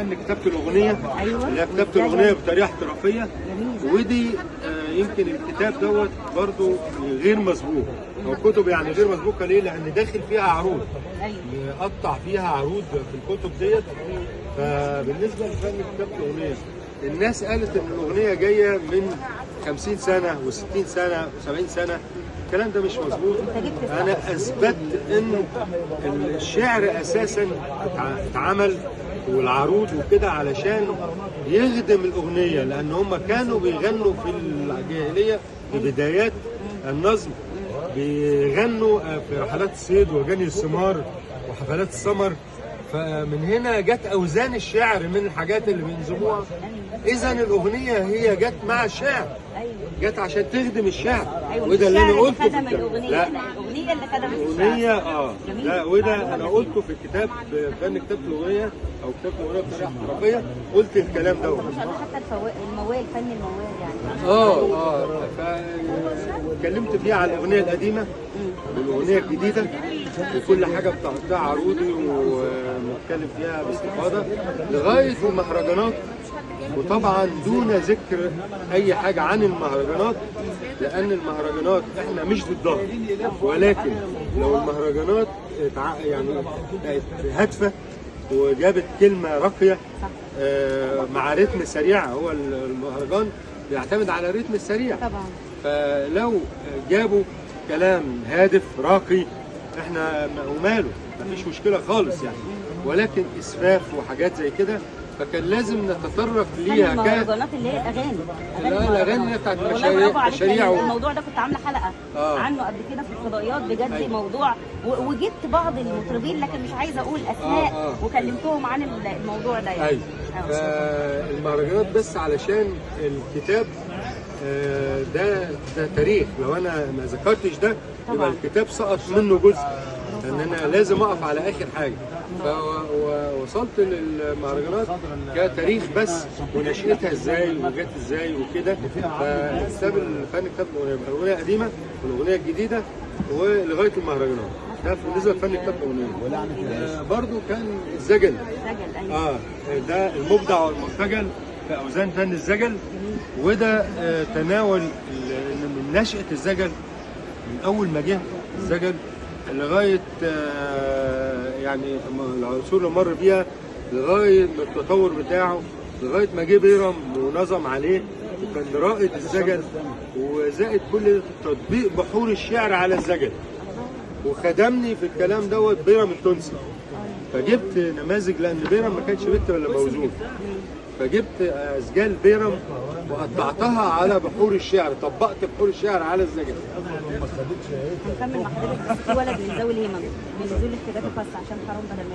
فن كتابة الأغنية. أيوة. اللي هي كتابة الأغنية بطريقة احترافية. ودي يمكن الكتاب دوت برضو غير مسبوق. هو كتب يعني غير مسبوقة ليه؟ لأن داخل فيها عروض. أيوة. قطع فيها عروض في الكتب ديت. فبالنسبة لفن كتابة الأغنية الناس قالت إن الأغنية جاية من 50 سنة و60 سنة و70 سنة. الكلام ده مش مظبوط. أنا أثبت إن الشعر أساسا اتعمل والعروض وكده علشان يخدم الأغنية، لأن هم كانوا بيغنوا في الجاهلية في بدايات النظم، بيغنوا في رحلات الصيد وأغاني الثمار وحفلات السمر. فمن هنا جت أوزان الشعر من الحاجات اللي بينظموها. إذا الأغنية هي جت مع الشعر، جت عشان تخدم الشعر. وده اللي أنا قلته في الكتاب. لا، الأغنية اللي خدمت الأغنية لا، وده أنا قلته في الكتاب فن كتابة الأغنية أو كتابة الأغنية بطريقة احترافية. قلت الكلام ده. ما شاء الله حتى الموال، فن الموال يعني. اتكلمت فيها على الأغنية القديمة والأغنية الجديدة وكل حاجة بتاعتها عروضي، ونتكلم فيها باستفاضة لغاية المهرجانات. وطبعا دون ذكر أي حاجة عن المهرجانات، لأن المهرجانات إحنا مش ضدها، ولكن لو المهرجانات يعني بقت هادفة وجابت كلمة راقية مع رتم سريع. هو المهرجان بيعتمد على الرتم السريع طبعا. فلو جابوا كلام هادف راقي احنا وماله، مفيش مشكله خالص يعني. ولكن اسفاف وحاجات زي كده فكان لازم نتطرق ليها. المهرجانات اللي هي الاغاني. لا، الاغاني بتاعت مشاريع. الموضوع ده كنت عامله حلقه عنه قبل كده في الفضائيات بجد. أيوة. موضوع وجبت بعض المطربين لكن مش عايزه اقول اسماء. وكلمتهم عن الموضوع ده يعني. ايوه. فالمهرجانات بس علشان الكتاب ده تاريخ. لو انا ما ذكرتش ده يبقى الكتاب سقط منه جزء، لان انا لازم اقف على اخر حاجه. فوصلت للمهرجانات كتاريخ بس، ونشأتها ازاي وجت ازاي وكده. فكتاب الفن كتاب الاغنيه القديمه والاغنيه الجديده ولغايه المهرجانات. ده بالنسبه لفن كتاب الاغنيه. برضو كان الزجل. ده المبدع والمرتجل في اوزان فن الزجل. وده تناول من نشأة الزجل من أول ما جه الزجل لغاية يعني العصور اللي مر بيها لغاية التطور بتاعه لغاية ما جه بيرم ونظم عليه وكان رائد الزجل. وزائد كل تطبيق بحور الشعر على الزجل. وخدمني في الكلام دوت بيرم التونسي. فجبت نماذج لأن بيرم ما كانش بت ولا موزون. فجبت أسجال بيرم وقطعتها على بحور الشعر، طبقت بحور الشعر على الزجل. هنكمل مع حضرتك. في ولد من ذوي الهمم من نزول الكتابات الخاصة عشان حرام بدل